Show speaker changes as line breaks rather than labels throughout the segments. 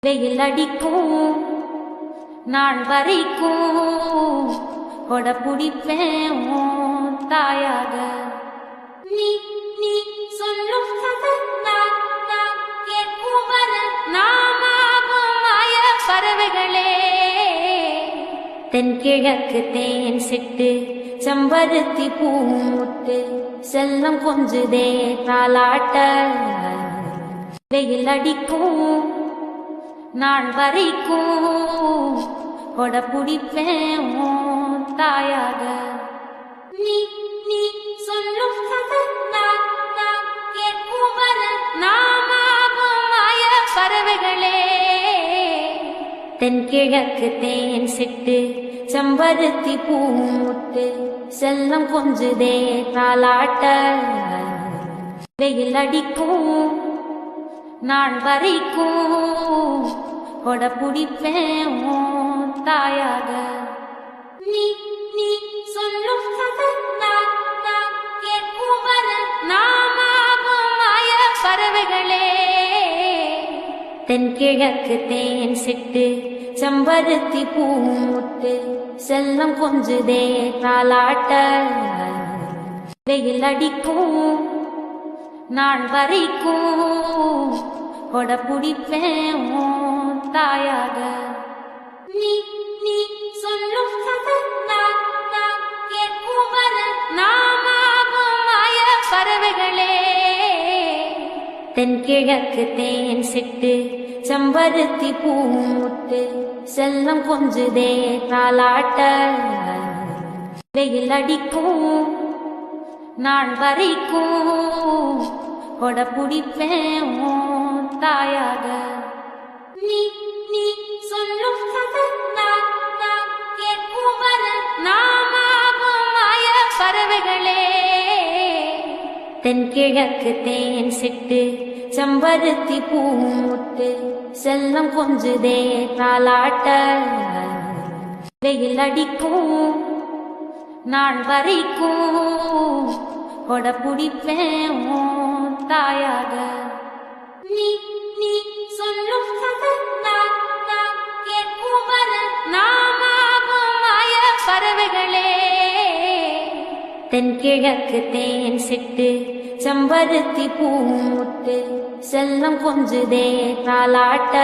வெயில் அடிக்கும் நாள் வரைக்கும் கொட பிடிப்பேன் உன் தாயாக. நீ நீ சொல்லும் கேட்கும் வர நாமாவும் மாய பறவைகளே. தென்கிழக்கு தேன் சிட்டு செம்பருத்தி பூமுட்டு செல்லம் கொஞ்சுதே தாலாட்ட. வெயில் அடிக்கும் நாள் வரைக்கும் கொட பிடிப்பேன் உன் தாயாக. நீ நீ சொல்லும் கேட்கும் வர நாமாவும் மாய பறவைகளே. தென்கிழக்கு தேன் சிட்டு செம்பருத்தி பூமுட்டு செல்லம் கொஞ்சுதே தாலாட்ட. வெயில் அடிக்கும் நாள் வரைக்கும் கொட பிடிப்பேன் உன் தாயாக. நீ நீ சொல்லும் கேட்கும் வர நாமாவும் மாய பறவைகளே. தென்கிழக்கு தேன் சிட்டு செம்பருத்தி பூமுட்டு செல்லம் கொஞ்சுதே தாலாட்ட. வெயில் அடிக்கும் நாள் வரைக்கும் கொட பிடிப்பேன் உன் தாயாக. நீ நீ சொல்லும் கேட்கும் வர நாமாவும் மாய பறவைகளே. தென்கிழக்கு தேன் சிட்டு செம்பருத்தி பூமுட்டு செல்லம் கொஞ்சுதே தாலாட்ட. வெயில் அடிக்கும் நாள் வரைக்கும் கொட பிடிப்பேன் உன் தாயாக. நீ நீ சொல்லும் கேட்கும் வர நாமாவும் மாய பறவைகளே. தென்கிழக்கு தேன் சிட்டு செம்பருத்தி பூமுட்டு செல்லம் கொஞ்சுதே தாலாட்ட. வெயில் அடிக்கும் நாள் வரைக்கும் கொட பிடிப்பேன் உன் தாயாக. நீ நீ சொல்லும் கேட்கும் வர நாமாவும் மாய பறவைகளே. தென்கிழக்கு தேன் சிட்டு செம்பருத்தி பூமுட்டு செல்லம் கொஞ்சுதே தாலாட்ட.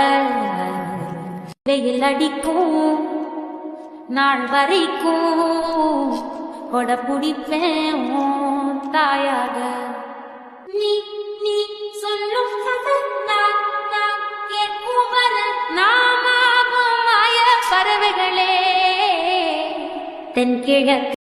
வெயில் அடிக்கும் நாள் வரைக்கும் கொட பிடிப்பேன் உன் தாயாக. நீ நீ சொல்லும் கேட்கும் வர நாமாவும் மாய பறவைகளே. தென்கிழக்கு